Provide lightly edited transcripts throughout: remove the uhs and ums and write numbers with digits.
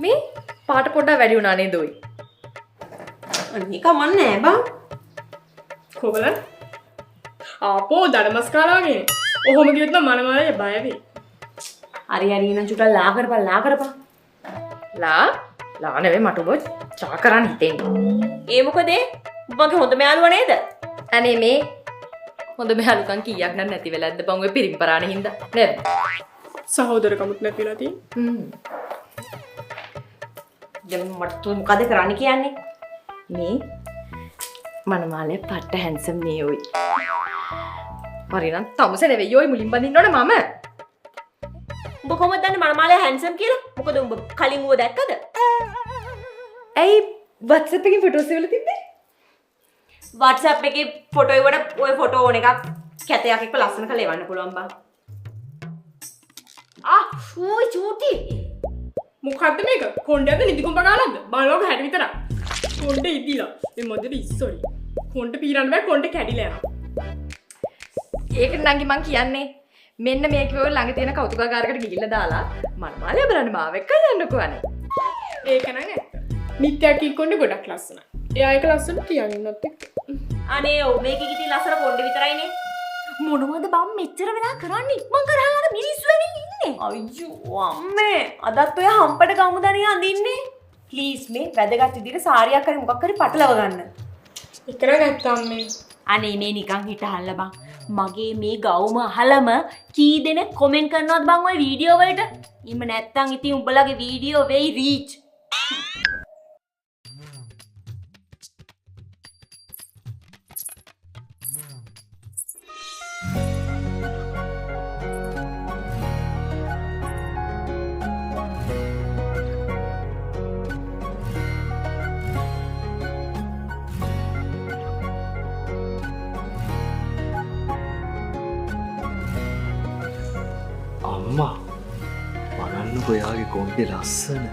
මේ පාට පොඩ්ඩක් වැඩි වුණා නේද ඔයි? අනේ කමන්නේ නෑ බං. කොබල ආපෝ දඩමස් කාලා වගේ. ඔහොම ගියොත් නම් මනමාලේ බය වෙයි. හරි හරි නම් චුට්ටක් ලා කරපන්. ලා නෙවෙයි මට ඔබ චා කරන්න හිතෙන්නේ. ඒ මොකද මගේ හොඳ මෙයාළුවා නේද? අනේ මේ හොඳ මෙහලුකම් කීයක් නම් නැති වෙලද්ද බං ඔය පිරිම්පරාණේ හින්දා නේද? සහෝදරකමුත් නැතිලා තියෙන්නේ. දැන් මට තුන් මොකද කරන්න කියන්නේ? මේ මනමාලේ පට්ට හැන්සම් නේ ඔයි. හරිනම් තමුස නෙවෙයි ඔයි මුලින් බඳින්න ඕන මම. උඹ කොහොමද දන්නේ මනමාලයා හැන්සම් කියලා? මොකද උඹ කලින් ඌව දැක්කද? ඇයි WhatsApp එකේ ෆොටෝස් වල තිබ්බේ? WhatsApp එකේ ෆොටෝ එවට ඔය ෆොටෝ ඕන එකක් කැතයක් එක්ක ලස්සන කරලා එවන්න පුළුවන් බං. ඌයි චූටි. මොකද්ද මේක? කොණ්ඩයක්ද නිදිකුඹ ගානක්ද? බලවක හැට විතරක්. කොණ්ඩේ ඉදිලා. මේ මොදෙට ඉස්සොරි. කොණ්ඩ පීරන්න බෑ කොණ්ඩේ කැඩිලා යනවා. ඒක නංගි මං කියන්නේ මෙන්න මේක ඔය ළඟ තියෙන කෞතුකාගාරයකට ගිහිල්ලා දාලා මනමාලේ බලන්න මාව එක්ක යන්නකෝ අනේ. ඒක නං ඇත්ත. නිත්‍යා කී කොණ්ඩේ ගොඩක් ලස්සනයි. එයා ඒක ලස්සන තියාගෙනත් එක්ක. අනේ ඔව් මේකේ ඉතින් ලස්සන කොණ්ඩේ විතරයිනේ. මොනවද බම් මෙච්චර වෙලා කරන්නේ? ඉක්මන් කරහලා අර මිනිස්සු වෙනින් ඉන්නේ. අයියෝ අම්මේ අදත් ඔය හම්පට ගමුදනිය අඳින්නේ. ප්ලීස් මේ වැදගත් විදිහට සාරියක් හරි මොකක් හරි පටලව ගන්න. ඒක නං ඇත්තම් මේ. අනේ මේ නිකන් හිටහල්ල බං. මගේ මේ ගවුම අහලම කී දෙනෙක් කොමෙන්ට් කරනවද බං ওই වීඩියෝ වලට? ඊම නැත්තම් ඉතින් උඹලගේ වීඩියෝ වෙයි රීච්. අම්මා බලන්නකො එයාගේ කොණ්ඩේ ලස්සන.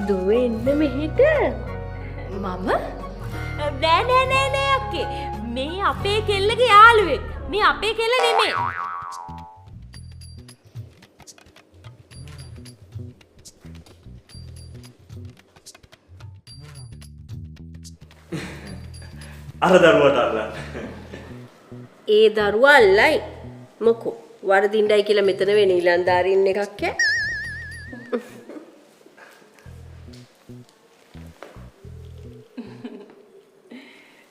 දුව එන්න මෙහෙට. මම නෑ අක්කේ. මේ අපේ කෙල්ලගේ යාළුවෙක්. මේ අපේ කෙල්ල නෙමෙයි. අර දරුවට අල්ලන්න. ඒ දරුවා අල්ලයි මොකෝ වරදින්නයි කියලා මෙතන වෙන ඊලන්දාරින් එකක් ඈ.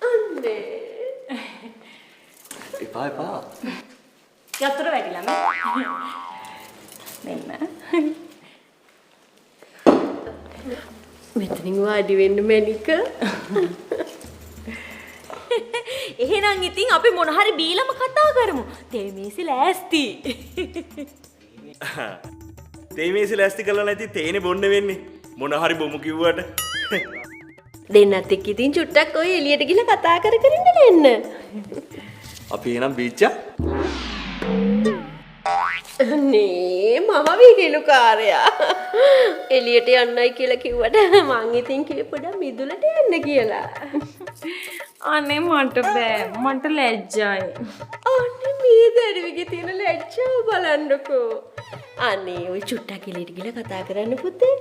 අන්නේ එපා. යතුර වැටිලා මෙන්න. මෙතනින් වාඩි වෙන්න මැනික. එහෙනම් ඉතින් අපි මොන හරි බීලම කතා කරමු. තේ මේසි ලෑස්ති. තේ මේසි ලෑස්ති කරලා නැති තේනේ බොන්න වෙන්නේ. මොන හරි බොමු කිව්වට. දෙන්නත් එක්ක ඉතින් චුට්ටක් ඔය එළියට ගිහලා කතා කර ඉන්න එන්න. අපි එනම් බීච්චා. නේ මහ විහිළුකාරයා. එළියට යන්නයි කියලා කිව්වට මං ඉතින් කිව්වේ පොඩක් මිදුලට යන්න කියලා. අනේ මට බෑ. මට ලැජ්ජයි. අනේ මේ දරුවෙගේ තියෙන ලැජ්ජාව බලන්නකෝ. අනේ ඔය චුට්ටක් එළියට ගිහලා කතා කරන්න පුතේ.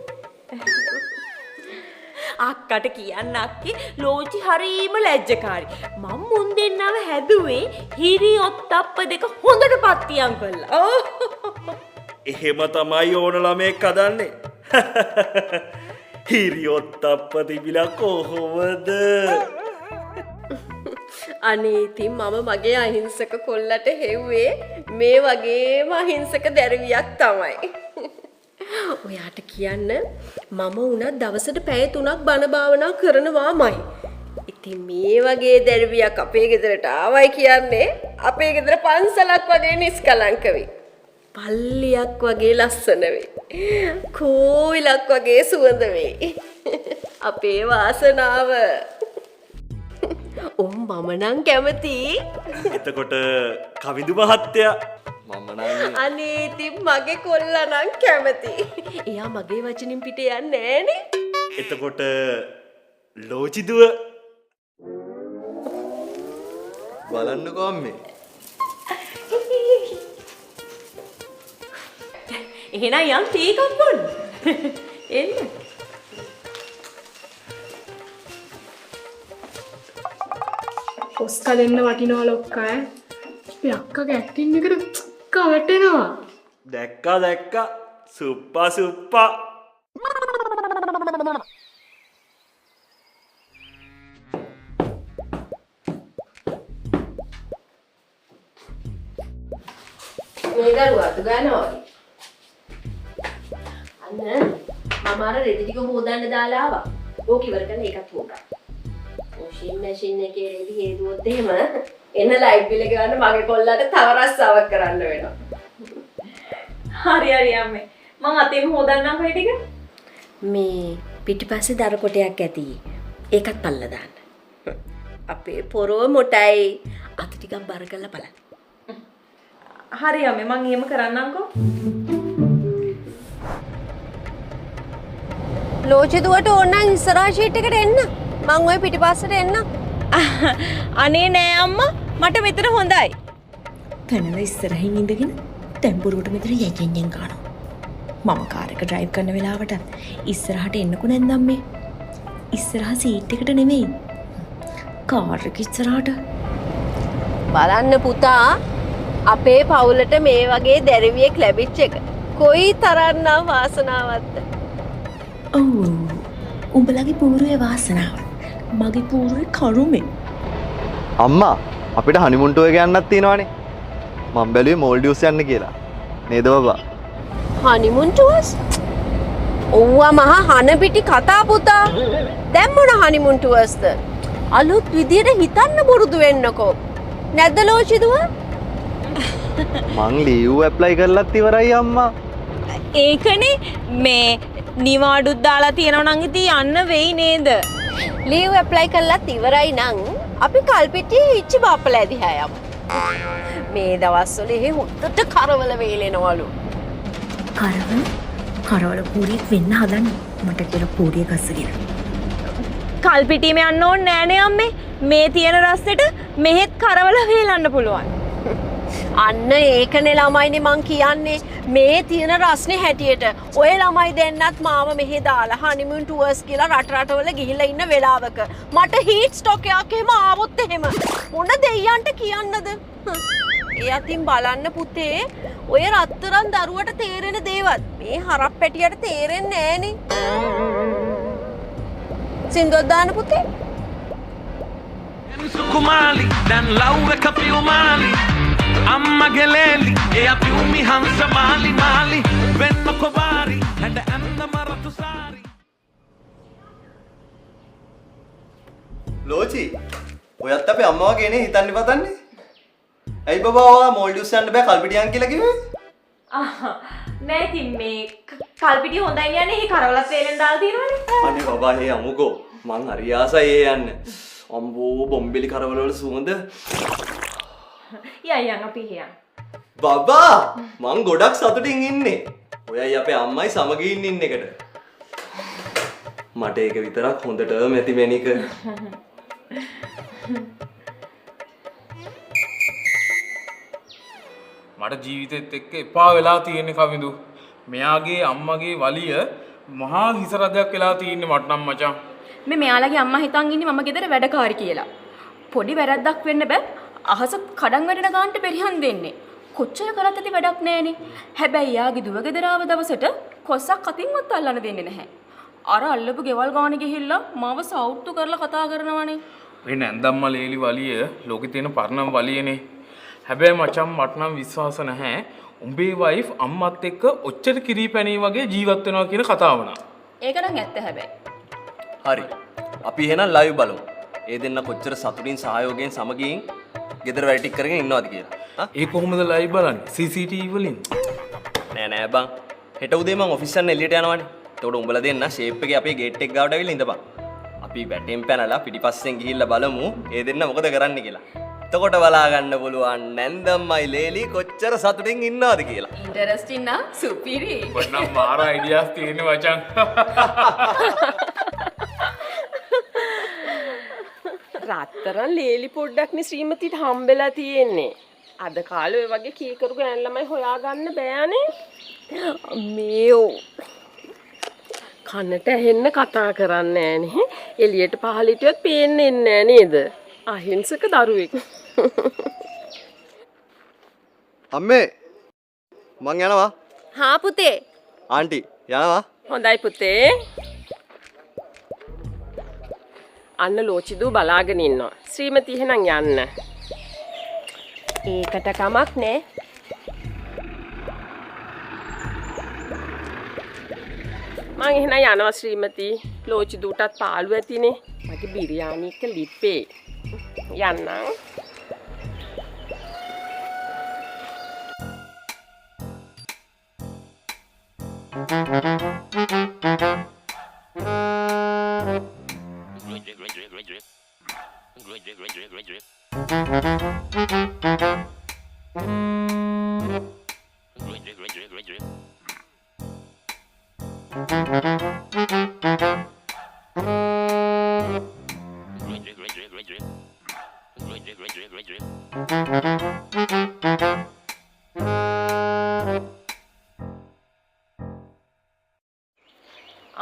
අක්කට කියන්න අක්කේ ලෝචි හරීම ලැජ්ජකාරී. මම මුන් දෙන්නව හැදුවේ හිරි ඔත්තප්ප දෙක හොඳට පත්තියම් කළා. එහෙම තමයි ඕන ළමෙක් හදන්නේ. හිරියොත්තප්ප තිබිලා කොහොමද? අනේ ඉතින් මම මගේ අහිංසක කොල්ලට හෙව්වේ මේ වගේම අහිංසක දැරිවියක් තමයි. ඔයාට කියන්න මම උනත් දවසට පැය 3ක් බණ භාවනා කරනවාමයි. ඉතින් මේ වගේ දැරිවියක් අපේ ගෙදරට ආවයි කියන්නේ අපේ ගෙදර පන්සලක් වගේ නිස්කලංක වෙයි. පල්ලියක් වගේ ලස්සන වෙයි. කෝවිලක් වගේ සුවඳ වෙයි. අපේ වාසනාව. මම නම් කැමතියි. එතකොට කවිඳු මහත්තයා මම නම් අනේ ඉතින් මගේ කොල්ලා නම් කැමතියි. එයා මගේ වචනින් පිට යන්නේ නෑනේ. එතකොට ලෝචිදුව බලන්නකෝ අම්මේ. එහෙනම් යම් ටී එකක් බොන්න. එන්න. ඔස්කා දෙන්න වටිනවා ලොක්කා ඈ. මේ අක්කගේ ඇක්ටින් එකට කවටෙනවා. දැක්කා සුප්පා සුප්පා. මේ දරුවා අතු ගන්නවා වගේ. අන්න මම අර රෙදි ටික හොදන්න දාලා ආවා. ඕක ඉවර කරලා ඒකත් හොදා. වොෂින් මැෂින් එකේ රෙදි හේදුවොත් එහෙම එන්න ලයිට් බිල ගන්න මගේ කොල්ලට තව රස්සාවක් කරන්න වෙනවා. හරි අම්මේ. මං අතේම හොදන්නම් ඔය ටික. මේ පිටිපස්සේ දර කොටයක් ඇති. ඒකත් පල්ලා දාන්න. අපේ පොරව මොටයි. අත ටිකක් බර කරලා බලන්න. හරි අම්මේ මං එහෙම කරන්නම්කෝ. ලෝචිදුවට ඕන නම් ඉස්සරහා ෂීට් එකට එන්න. මං ওই පිටිපස්සට එන්න. අනේ නෑ අම්මා මට මෙතන හොඳයි. පැනලා ඉස්සරහින් ඉඳගෙන ටෙම්පුරුවට මෙතන යැයෙන් ගන්නවා. මම කාර් එක ඩ්‍රයිව් කරන වෙලාවට ඉස්සරහට එන්නකෝ නැන්දම් මේ. ඉස්සරහා සීට් එකට නෙමෙයි. කාර් එක ඉස්සරහට. බලන්න පුතා අපේ පවුලට මේ වගේ දැරිවියෙක් ලැබිච්ච එක කොයි තරම්නම් වාසනාවක්ද. ඔව් උඹලගේ පූරුවේ වාසනාව. මගේ පූරුවේ කරුමේ. අම්මා අපිට හනිමුන් ටුවර් එක යන්නත් තියෙනවානේ. මම බැලුවේ මෝල්ඩිව්ස් යන්න කියලා. නේද බබා? Honeymoon tours? ඔව්වා මහා හන පිටි කතා පුතා. දැන් මොන හනිමුන් ටුවර්ස්ද? අලුත් විදියට හිතන්න පුරුදු වෙන්නකෝ. නැද්ද ලෝචිදුව? මං ලීව් ඇප්ලයි කරලත් ඉවරයි අම්මා. ඒකනේ මේ නිවාඩුත් දාලා තියෙනවා නම් ඉතින් යන්න වෙයි නේද? ලීව් ඇප්ලයි කරලත් ඉවරයි නම් අපි කල්පිටියේ ඉච්චි බාප්පලා දිහා යමු. මේ දවස්වල එහෙ හොත්තට කරවල වේලෙනවලු. කරවල පූරියක් වෙන්න හදන්නේ. මට කියලා පූරිය ගස්සගෙන. කල්පිටියේම යන්න ඕනේ නෑනේ අම්මේ. මේ තියෙන රස්සෙට මෙහෙත් කරවල වේලන්න පුළුවන්. අන්න ඒකනේ ළමයිනේ මං කියන්නේ මේ තියෙන රස්නේ හැටියට ඔය ළමයි දෙන්නත් මාව මෙහෙ දාලා හනිමුන් ටුවර්ස් කියලා රටවල ගිහිල්ලා ඉන්න වෙලාවක මට හීට් ස්ටොක් එකක් එහෙම ආවොත් එහෙම මොන දෙයියන්ට කියන්නද? ඒ අතින් බලන්න පුතේ ඔය රත්තරන් දරුවට තේරෙන දේවල් මේ හරක් පැටියට තේරෙන්නේ නෑනේ. සින්දුවක් දාන්න පුතේ. Sukumali dan Laura Capiumali Amma Geleli e Apiumi Hansa Mali Mali Venno Kovari and Anna Maratusari ලෝචි ඔයත් අපේ අම්මා වගේනේ හිතන්නේ පතන්නේ. ඇයි බබා ඔයා මෝල්ඩිව්ස් යන්න බෑ කල්පිටියන් කියලා කිව්වේ? නෑ ඉතින් මේ කල්පිටිය හොඳයි කියන්නේ එහි කරවලත් වේලෙන් දාලා තියෙනවනේ. අනේ බබා හේ අමුකෝ මං හරි ආසයි ඒ යන්න. අම්බෝ බොම්බෙලි කරවල වල සුවඳ. යයන් අපි හියන්. බබා මං ගොඩක් සතුටින් ඉන්නේ. ඔයයි අපේ අම්මයි සමගින් ඉන්න එකට. මට ඒක විතරක් හොඳට මැති මැනික. මට ජීවිතෙත් එක්ක එපා වෙලා තියෙන්නේ කවිඳු. මෙයාගේ අම්මගේ වලිය මහා හිස රදයක් වෙලා තියෙන්නේ මට නම් මචං. මේ මෙයාලගේ අම්මා හිතන් ඉන්නේ මම ගෙදර වැඩකාරි කියලා. පොඩි වැරද්දක් වෙන්න බෑ. අහස කඩන් වැටෙන ගානට පෙරිහන් දෙන්නේ. කොච්චර කරත් ඇති වැඩක් නෑනේ. හැබැයි යාගේ දුව ගෙදර ආව දවසට කොස්සක් අතින්වත් අල්ලන්න දෙන්නේ නැහැ. අර අල්ලපු ගෙවල් ගානේ ගිහිල්ලා මාව සවුට්ටු කරලා කතා කරනවානේ. මේ නැන්දම්ම ලේලි වලිය ලෝකේ තියෙන පරණම වලියනේ. හැබැයි මචං මට නම් විශ්වාස නැහැ. උඹේ වයිෆ් අම්මත් එක්ක ඔච්චර කිරිපැණී වගේ ජීවත් වෙනවා කියන කතාව නා. ඒක නම් ඇත්ත හැබැයි. හරි. අපි එහෙනම් ලයිව් බලමු. ඒ දෙන්න කොච්චර සතුටින් සහයෝගයෙන් සමගින් ගෙදර වැඩ ටික කරගෙන ඉන්නවද කියලා. ඒ කොහොමද ලයිව් බලන්නේ? CCTV වලින්. නෑ නෑ බං. හෙට උදේ මං ඔෆිස් යන්න එළියට යනවානේ. එතකොට උඹලා දෙන්න ෂේප් එකේ අපේ ගේට් එක ගාවට ඇවිල්ලා ඉඳපන්. අපි වැටෙන් පැනලා පිටිපස්සෙන් ගිහිල්ලා බලමු ඒ දෙන්න මොකද කරන්න කියලා. එතකොට බලා ගන්න පුළුවන් නැන්දම්මයි ලේලි කොච්චර සතුටින් ඉන්නවද කියලා. ඉන්ටරෙස්ටිං නා සුපිරි. මට නම් මාර අයිඩියාස් තියෙන්නේ මචං. රත්තරන් ලේලි පොඩ්ඩක්නේ ශ්‍රීමතිට හම්බෙලා තියෙන්නේ. අද කාලේ ඔය වගේ කීකරු ගෑන් ළමයි හොයාගන්න බෑනේ. මේෝ කනට ඇහෙන්න කතා කරන්නේ නෑනේ. එළියට පහළ හිටියොත් පේන්නේ නෑ නේද? අහිංසක දරුවෙක්. අම්මේ මං යනවා. හා පුතේ. ආන්ටි යනවා. හොඳයි පුතේ. අන්න ලෝචිදු බලාගෙන ඉන්නවා. ශ්‍රීමති එහෙනම් යන්න. ඒකට කමක් නෑ. මං එහෙනම් යනවා ශ්‍රීමති. ලෝචිදුටත් පාළු ඇතිනේ. මගේ බිරියානි එක ලිප්පේ. යන්නම්.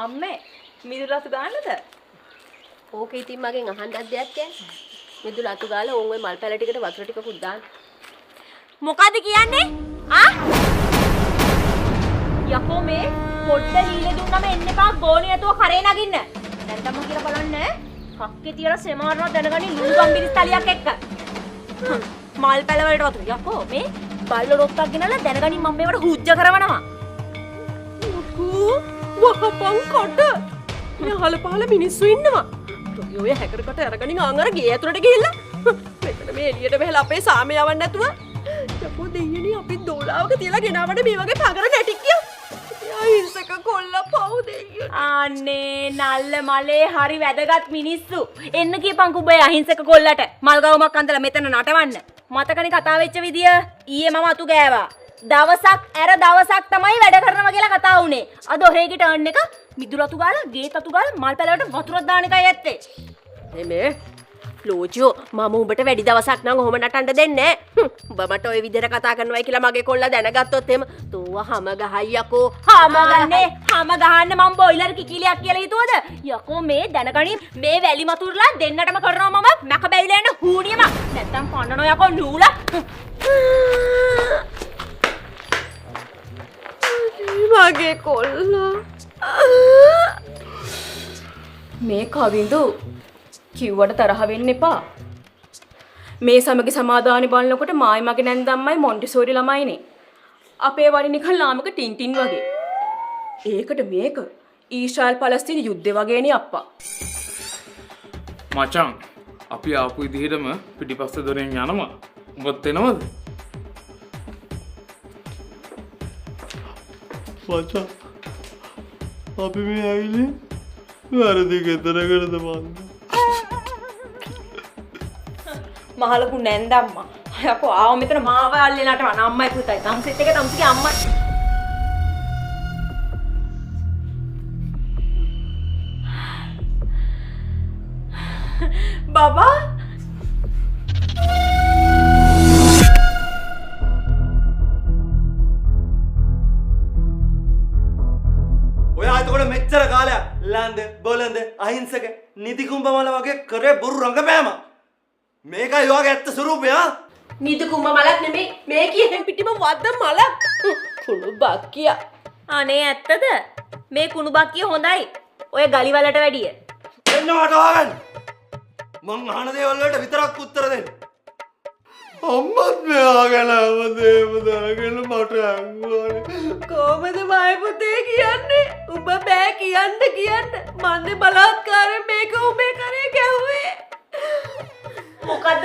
අම්මේ මිදුලතු ගන්නද? ඕක ඉතින් මගෙන් අහන්නත් දෙයක් නැහැ. මිදුල අතු ගාලා ඕන් ওই මල් පැල ටිකට වතුර ටිකකුත් දාන්න. මොකද කියන්නේ? ආ? යකෝ මේ පොඩ්ඩ ලීලේ දුන්නම එන්න එපා ගෝණිය නැතුව කරේ නගින්න. දැන් තමයි කියලා බලන්න. කක්කේ තියලා සෙමාරනවා දැනගනි ලුණු ගම්බිරිස් තලියක් එක්ක. මල් පැල වලට වතුර. යකෝ මේ බල්ල රොක්කක් ගෙනලා දැනගනි මම මේවට හුජ්ජ කරවනවා. වහපන් කොට. යහල පහල මිනිස්සු ඉන්නවා. ඔය හැකරකට අරගනින් ආන් අර ගේ ඇතුලට ගිහිල්ලා මෙතන මේ එළියට බහලා අපේ සාමේ යවන්න නැතුව යකෝ දෙයියනේ අපි දෝලාවක තියලා ගෙනාවට මේ වගේ පගර නැටික්කිය. අහිංසක කොල්ලා පව් දෙයියෝ. අනේ නල්ල මලේ හරි වැදගත් මිනිස්සු. එන්න කියපන් කුඹේ අහිංසක කොල්ලට මල් ගවුමක් අන්දලා මෙතන නටවන්න. මතකනේ කතා වෙච්ච විදිය ඊයේ මම අතු ගෑවා. දවසක් ඇර දවසක් තමයි වැඩ කරනවා කියලා කතා වුනේ. අද ඔහේගේ ටර්න් එක මිදුලතු ගාලා ගේත් අතු ගාලා මල් පැලවට වතුරක් දාන එකයි ඇත්තේ. මේ ලෝචෝ මම උඹට වැඩි දවසක් නම් ඔහොම නටන්න දෙන්නේ නැහැ. උඹ මට ওই විදිහට කතා කරනවායි කියලා මගේ කොල්ලා දැනගත්තොත් එහෙම තෝව හැම ගහයි යකෝ. හැම ගහන්න මම බොයිලර් කිකිලියක් කියලා හිතුවද? යකෝ මේ දැනගනි මේ වැලි මතුරුලා දෙන්නටම කරනවා මම මැක බැවිලා යන හූනියම. නැත්තම් පන්නනවා යකෝ නූලා. මගේ කොල්ලා මේ කවිඳු කිව්වට තරහ වෙන්න එපා. මේ සමගි සමාදානි බලනකොට මායි මගේ නැන්දම්මයි මොන්ටිසෝරි ළමයිනේ. අපේ වඩි නිකන් ලාමක ටින්ටින් වගේ. ඒකට මේක ඊශ්‍රායල් පලස්තීන යුද්ධය වගේනේ අප්පා. මචං අපි ආපු විදිහටම පිටිපස්ස දොරෙන් යනවා. උඹත් එනවද? මචං අපි මේ ඇවිලේ වැරදි ගෙදරකටද මන්ද? මහලකු නැන්දම්මා. යකෝ ආව මෙතන මාව අල්ලේ නටවන අම්මයි පුතයි. තම්සෙත් එක තම්සිගේ අම්මයි. බබා ඔයා එතකොට මෙච්චර කාලයක් ලන්ද බොලඳ අහිංසක නිදිකුඹ මල වගේ කරේ බොරු රංගපෑම. මේකයි ඔයාගේ ඇත්ත ස්වරූපය. නිදි කුඹ මලක් නෙමෙයි මේ කියන පිටිම වද්ද මලක්. කුණු බක්කියා. අනේ ඇත්තද? මේ කුණු බක්කිය හොඳයි. ඔය ගලි වලට වැඩිය. එන්න මට වහගන්න. මං අහන දේවල් වලට විතරක් උත්තර දෙන්න. අම්මත් මෙයා ගැන හැමදේම දැනගෙන මට ඇඟුවානේ. කොහමද මයි පුතේ කියන්නේ? උඹ බෑ කියන්න. මන්නේ බලාත්කාරයෙන් මේක උඹේ කරේ ගැහුවේ. මොකද්ද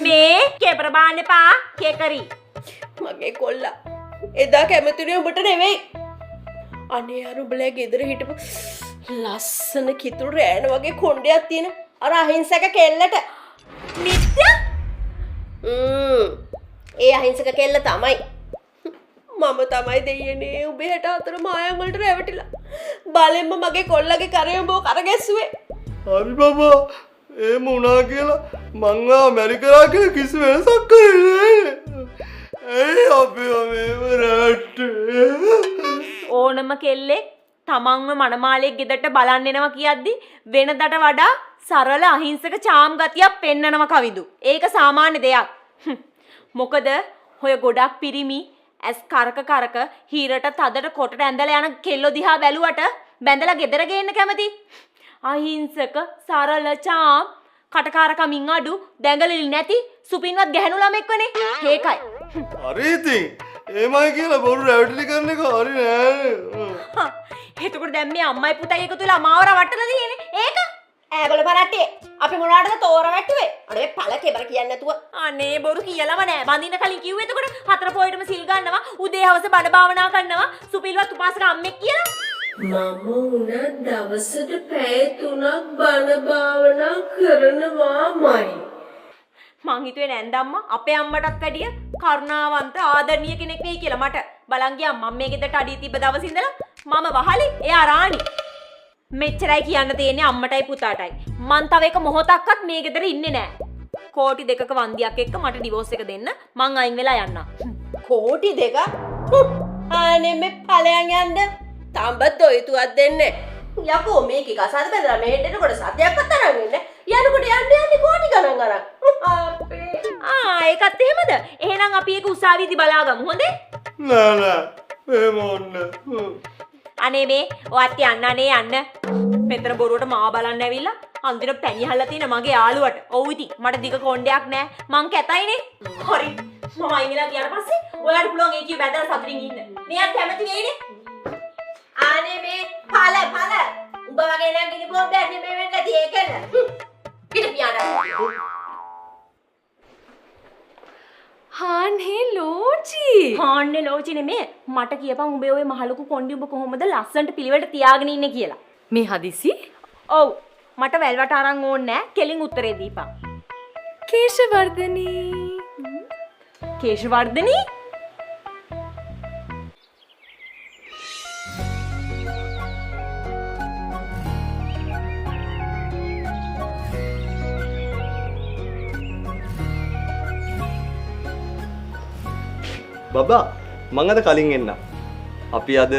මේ කේපර බාන්න එපා කේකරි. මගේ කොල්ලා එදා කැමතිනේ උඹට නෙවෙයි. අනේ අර උඹලා ගෙදර හිටපු ලස්සන කිතුල් රෑන වගේ කොණ්ඩයක් තියෙන අර අහිංසක කෙල්ලට. නිත්‍ය ඒ අහිංසක කෙල්ල තමයි. මම තමයි දෙයනේ උඹේ හැට අතර මායම් වලට රැවටිලා. බලෙන්ම මගේ කොල්ලගේ කරේ උඹව කරගැස්සුවේ. හරි බබා. ඒ මොනා කියලා මංවා මැරිකරා කියලා කිසි වෙනසක් කරන්නේ ඇයි අපි මේම රට ඕනම කෙල්ලෙක් තමන්ව මනමාලයෙක් ගෙදරට බලන්න එනවා කියද්දි වෙනදට වඩා සරල අහිංසක චාම් ගතියක් පෙන්නනවා කවිදු. ඒක සාමාන්‍ය දෙයක්. මොකද හොය ගොඩක් පිරිමි ඇස් කරක හීරට තදට කොටට ඇඳලා යන කෙල්ලෝ දිහා බැලුවට බැඳලා ගෙදර ගේන්න කැමති. අහිංසක සරල චාම් කටකාරකමින් අඩු දැඟලිලි නැති සුපින්වත් ගැහණු ළමෙක් වනේ. ඒකයි. හරි ඉතින් ඒමයි කියලා බොරු රැවටිලි කරන එක හරි නෑ. එතකොට දැන් මේ අම්මයි පුතයි එකතු වෙලා මාව රවට්ටලා තියෙන්නේ. ඒක ඈගොල්ල පරට්ටේ. අපි මොනවාටද තෝර වැට්ටුවේ? අනේ පළ කෙබර කියන්නේ නැතුව. අනේ බොරු කියලාම නෑ. බඳින්න කලින් කිව්වේ එතකොට හතර පොයටම සිල් ගන්නවා. උදේ හවස බණ භාවනා කරනවා. සුපිල්වත් උපාසක අම්මෙක් කියලා. මම උන දවසට පැය 3ක් බණ භාවනා කරනවාමයි. මං හිතුවේ නැන්දම්මා අපේ අම්මටත් වැඩිය කරුණාවන්ත ආදරණීය කෙනෙක් වෙයි කියලා මට. බලන් ගියා මම මේ ගෙදරට අඩිය තිබ්බ දවස් ඉඳලා මම වහලි එයා රාණි. මෙච්චරයි කියන්න තියෙන්නේ අම්මටයි පුතාටයි. මං තව එක මොහොතක්වත් මේ ගෙදර ඉන්නේ නෑ. කෝටි 2ක වන්දියක් එක්ක මට ඩිවෝස් එක දෙන්න මං අයින් වෙලා යන්නම්. කෝටි 2ක්? අනේ මේ ඵලයන් යන්න. තඹ දොයිතුවක් දෙන්නේ. යකෝ මේකේ කසාද බඳලා මෙහෙට එනකොට සතයක්වත් අරන් එන්නේ. යනකොට යන්නේ කෝටි ගණන් අරන්. අපේ ඒකත් එහෙමද? එහෙනම් අපි ඒක උසාවියේදී බලාගමු හොඳේ? නෑ එහෙම ඕන්න. අනේ මේ ඔයත් යන්න අනේ යන්න. මෙතන බොරුවට මාව බලන්න ඇවිල්ලා අන්තිම පැණිහල්ලා තියෙන මගේ යාළුවට. ඔව් ඉතින් මට දිග කොණ්ඩයක් නෑ. මං කැතයිනේ. හරි. මම අයින්ලා ගියාට පස්සේ ඔයාලට පුළුවන් ඒ කිය බැඳලා සතුටින් ඉන්න. මෙයාත් කැමති වෙයිනේ. අනේ මේ ඵල උඹ වගේ නම් ගිනි බෝම්බයක් නෙමෙයි වෙන්න ඇති ඒකද? පිට පියාට. හාන්නේ ලෝචි. හාන්නේ ලෝචි නෙමේ. මට කියපන් උඹේ ওই මහලුකු කොණ්ඩි උඹ කොහොමද ලස්සන්ට පිළිවෙලට තියාගෙන ඉන්නේ කියලා. මේ හදිසි? ඔව්. මට වැල්වට අරන් ඕනේ නෑ. කෙලින් උත්තරේ දීපන්. කේශවර්ධනී. කේශවර්ධනී? බබා මං අද කලින් එන්න. අපි අද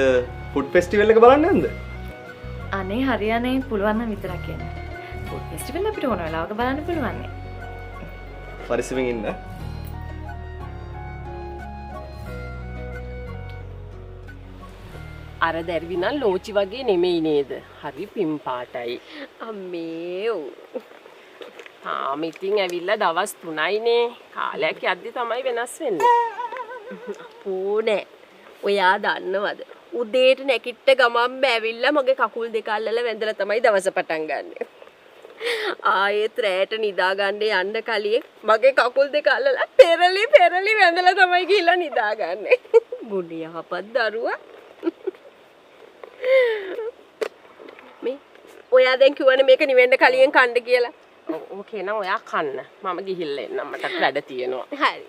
ෆුඩ් ෆෙස්ටිවල් එක බලන්න යන්නද? අනේ හරියනේ පුළුවන් නම් විතරක් එන්න. ෆුඩ් ෆෙස්ටිවල් අපිට ඕන වෙලාවක බලන්න පුළුවන් නේ. පරිස්සමෙන් ඉන්න. අර දැරිවි නම් ලෝචි වගේ නෙමෙයි නේද? හරි පින් පාටයි. අම්මේ ඔව්. ඉතින් ඇවිල්ලා දවස් 3යිනේ. කාලයක් යද්දි තමයි වෙනස් වෙන්නේ. පෝනේ. ඔයා දන්නවද? උදේට නැකිට ගමන් බැවිල්ලා මගේ කකුල් දෙක අල්ලලා වැඳලා තමයි දවස පටන් ගන්නෙ. ආයෙත් රැට නිදා ගන්න යන්න කලින් මගේ කකුල් දෙක අල්ලලා පෙරලි වැඳලා තමයි ගිහලා නිදාගන්නේ. බුඩිය හපත් දරුවා. මේ ඔයා දැන් කිව්වනේ මේක නිවෙන්න කලින් කන්න කියලා. ඕකේ නම් ඔයා කන්න. මම ගිහිල්ලා එන්නම් මටත් වැඩ තියෙනවා. හරි.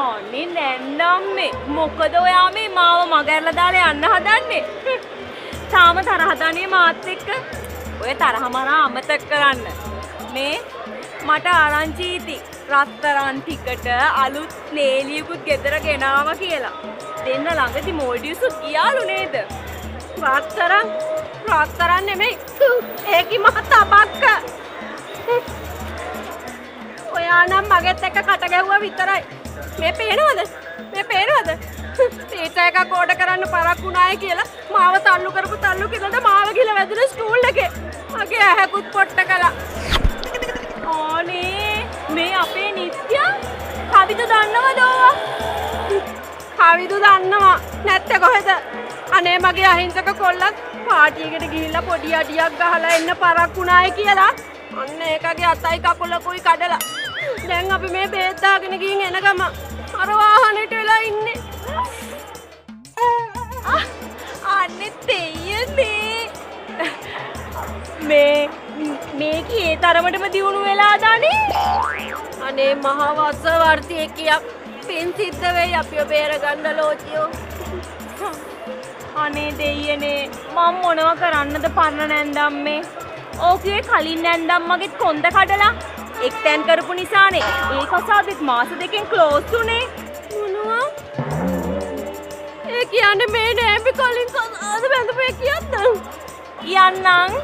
අනේ නැන්නම් මොකද ඔයා මේ මාව මගහැරලා දාලා යන්න හදන්නේ? තාම තරහදන්නේ මාත් එක්ක. ඔය තරහමරා අමතක කරන්න. මේ මට ආරංචි ඉති රත්තරන් ටිකට අලුත් නේලියකුත් ගෙදර ගෙනාවා කියලා. දෙන්න ළඟදි මොල්ඩිව්ස්ුත් ගියාලු නේද? රත්තරන් නෙමෙයි. ඒකි මහ තබක්ක. ඔයා නම් මගෙත් එක්ක කට ගැහුවා විතරයි. මේ පේනවද? තීටා එකක් ඕඩර් කරන්න පරක්කුණායි කියලා මාව තල්ලු කිව්වද මාව ගිහලා වැදුන ස්ටූල් එකේ. මගේ ඇහැකුත් පොට්ට කළා. ඕනේ මේ අපේ නිත්‍යා කවි කවිදු දන්නවද ඕවා? කවිදු දන්නවා නැත්te කොහෙද? අනේ මගේ අහිංසක කොල්ලත් පාටියකට ගිහිල්ලා පොඩි අඩියක් ගහලා එන්න පරක් වුණායි කියලා. අන්න ඒකගේ අතයි කකුලකුයි කඩලා. දැන් අපි මේ බේත් දාගෙන ගිහින් එන ගම අර වාහනේට වෙලා ඉන්නේ. අනේ දෙයියනේ. මේ කී තරමටම දියුණු වෙලා දානේ. අනේ මහා වස්සවර්තියේ කියක් පින් සිද්ධ වෙයි අපිව බේර ගන්න ලෝචියෝ. අනේ දෙයියනේ මම මොනව කරන්නද පරණ නැන්දම්මේ. ඕකේ කලින් නැන්දම්මගෙත් කොන්ද කඩලා එක්තැන් කරපු නිසානේ ඒ කසාදෙත් මාස 2කින් ක්ලෝස් උනේ. මොනවා? ඒ කියන්නේ මේ නෑබි කලින් කසාද බැඳපු එකක්ද? යන්නම්